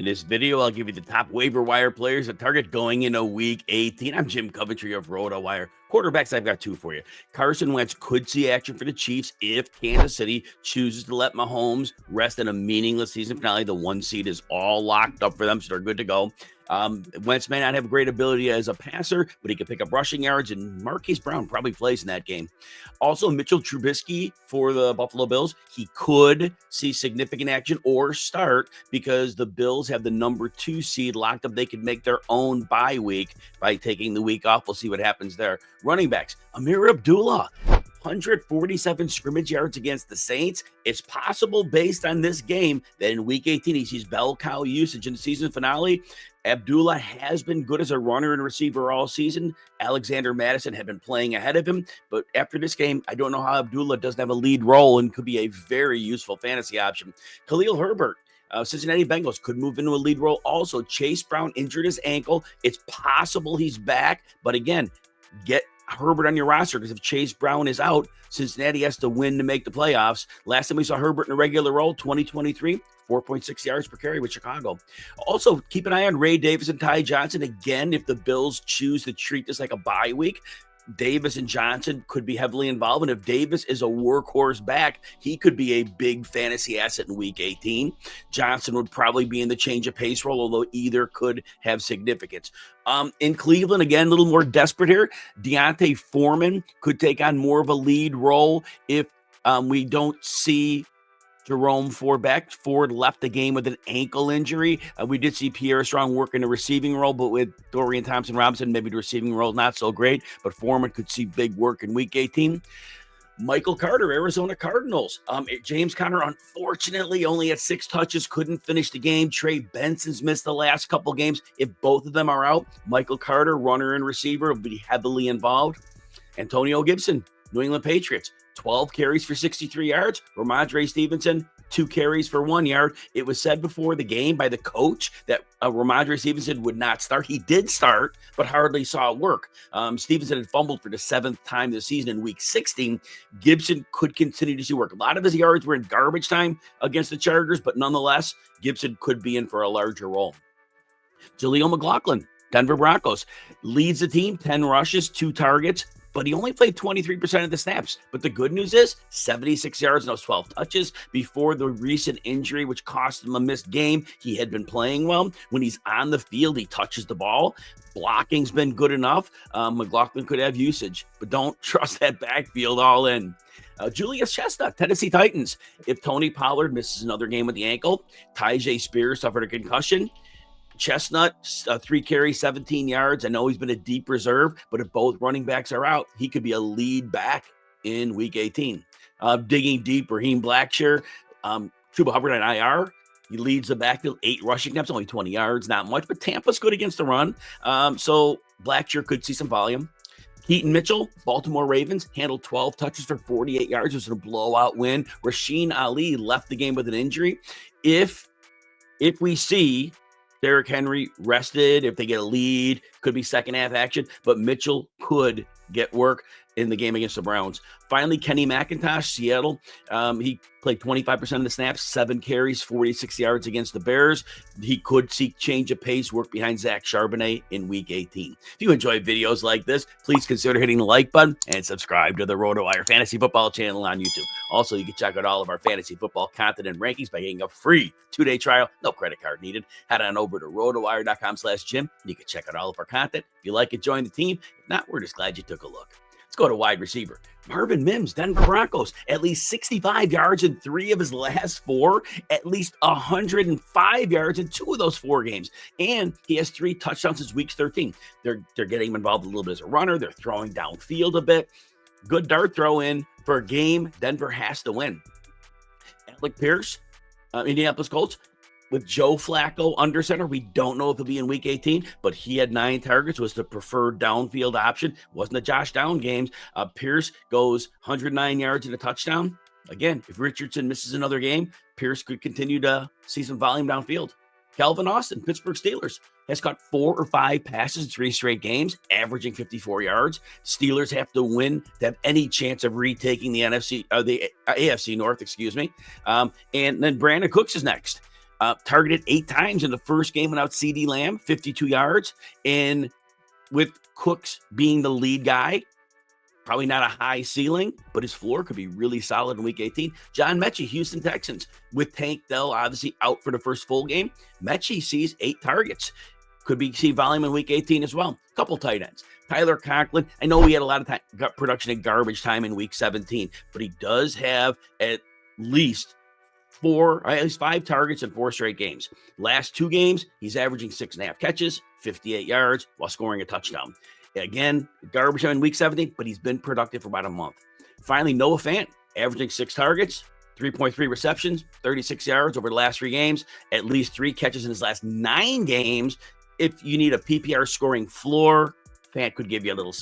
this video, I'll give you the top waiver wire players at target going into Week 18. I'm Jim Coventry of RotoWire. Quarterbacks, I've got two for you. Carson Wentz could see action for the Chiefs if Kansas City chooses to let Mahomes rest in a meaningless season finale. The 1 seed is all locked up for them, so they're good to go. Wentz may not have great ability as a passer, but he can pick up rushing yards, and Marquise Brown probably plays in that game. Also, Mitchell Trubisky for the Buffalo Bills, he could see significant action or start because the Bills have the number 2 seed locked up. They could make their own bye week by taking the week off. We'll see what happens there. Running backs, Amir Abdullah. 147 scrimmage yards against the Saints. It's possible based on this game that in Week 18 he sees bell cow usage in the season finale. Abdullah has been good as a runner and receiver all season. Alexander Madison had been playing ahead of him, but after this game, I don't know how Abdullah doesn't have a lead role and could be a very useful fantasy option. Khalil Herbert, Cincinnati Bengals could move into a lead role. Also, Chase Brown injured his ankle. It's possible he's back, but again, get Herbert on your roster because if Chase Brown is out, Cincinnati has to win to make the playoffs. Last time we saw Herbert in a regular role, 2023, 4.6 yards per carry with Chicago. Also, keep an eye on Ray Davis and Ty Johnson. Again, if the Bills choose to treat this like a bye week, Davis and Johnson could be heavily involved. And if Davis is a workhorse back, he could be a big fantasy asset in Week 18. Johnson would probably be in the change of pace role, although either could have significance. In Cleveland, again, a little more desperate here. Deontay Foreman could take on more of a lead role if we don't see Jerome Ford back. Ford left the game with an ankle injury. We did see Pierre Strong work in a receiving role, but with Dorian Thompson-Robinson, maybe the receiving role not so great, but Foreman could see big work in Week 18. Michael Carter, Arizona Cardinals. James Conner, unfortunately, only had 6 touches, couldn't finish the game. Trey Benson's missed the last couple games. If both of them are out, Michael Carter, runner and receiver, will be heavily involved. Antonio Gibson, New England Patriots, 12 carries for 63 yards. Ramondre Stevenson, 2 carries for 1 yard. It was said before the game by the coach that Ramondre Stevenson would not start. He did start, but hardly saw it work. Stevenson had fumbled for the 7th time this season in Week 16. Gibson could continue to see work. A lot of his yards were in garbage time against the Chargers, but nonetheless, Gibson could be in for a larger role. Jaleel McLaughlin, Denver Broncos, leads the team, 10 rushes, 2 targets, but he only played 23% of the snaps. But the good news is 76 yards and those 12 touches before the recent injury, which cost him a missed game. He had been playing well. When he's on the field, he touches the ball. Blocking's been good enough. McLaughlin could have usage, but don't trust that backfield all in. Julius Chestnut, Tennessee Titans. If Tony Pollard misses another game with the ankle, Tyjae Spears suffered a concussion. Chestnut, 3 carries, 17 yards. I know he's been a deep reserve, but if both running backs are out, he could be a lead back in Week 18. Digging deep, Raheem Blackshear, Chuba Hubbard on IR. He leads the backfield, 8 rushing attempts, only 20 yards, not much, but Tampa's good against the run. So Blackshear could see some volume. Keaton Mitchell, Baltimore Ravens, handled 12 touches for 48 yards. It was a blowout win. Rasheen Ali left the game with an injury. If we see Derrick Henry rested, if they get a lead, could be second half action, but Mitchell could get work in the game against the Browns. Finally, Kenny McIntosh, Seattle. He played 25% of the snaps, 7 carries, 46 yards against the Bears. He could seek change of pace, work behind Zach Charbonnet in Week 18. If you enjoy videos like this, please consider hitting the like button and subscribe to the RotoWire Fantasy Football channel on YouTube. Also, you can check out all of our fantasy football content and rankings by getting a free 2-day trial. No credit card needed. Head on over to rotowire.com/Jim. You can check out all of our content. If you like it, join the team. If not, we're just glad you took a look. Let's go to wide receiver. Marvin Mims, Denver Broncos, at least 65 yards in 3 of his last 4, at least 105 yards in 2 of those 4 games. And he has 3 touchdowns since Week 13. They're getting him involved a little bit as a runner. They're throwing downfield a bit. Good dart throw in for a game Denver has to win. Alec Pierce, Indianapolis Colts, with Joe Flacco under center. We don't know if he'll be in Week 18, but he had 9 targets, was the preferred downfield option. Wasn't a Josh Down game. Pierce goes 109 yards and a touchdown. Again, if Richardson misses another game, Pierce could continue to see some volume downfield. Calvin Austin, Pittsburgh Steelers, has caught 4 or 5 passes in 3 straight games, averaging 54 yards. Steelers have to win to have any chance of retaking the AFC North, And then Brandon Cooks is next. Targeted 8 times in the first game without CD Lamb, 52 yards. And with Cooks being the lead guy, probably not a high ceiling, but his floor could be really solid in week 18. John Mechie, Houston Texans, with Tank Dell obviously out for the first full game. Mechie sees 8 targets. Could be see volume in week 18 as well. Couple tight ends. Tyler Conklin. I know we had a lot of production in garbage time in week 17, but he does have at least 5 targets in 4 straight games. Last 2 games, he's averaging 6.5 catches, 58 yards, while scoring a touchdown. Again, garbage time in week 17, but he's been productive for about a month. Finally, Noah Fant, averaging 6 targets, 3.3 receptions, 36 yards over the last 3 games, at least 3 catches in his last 9 games. If you need a PPR scoring floor, Fant could give you a little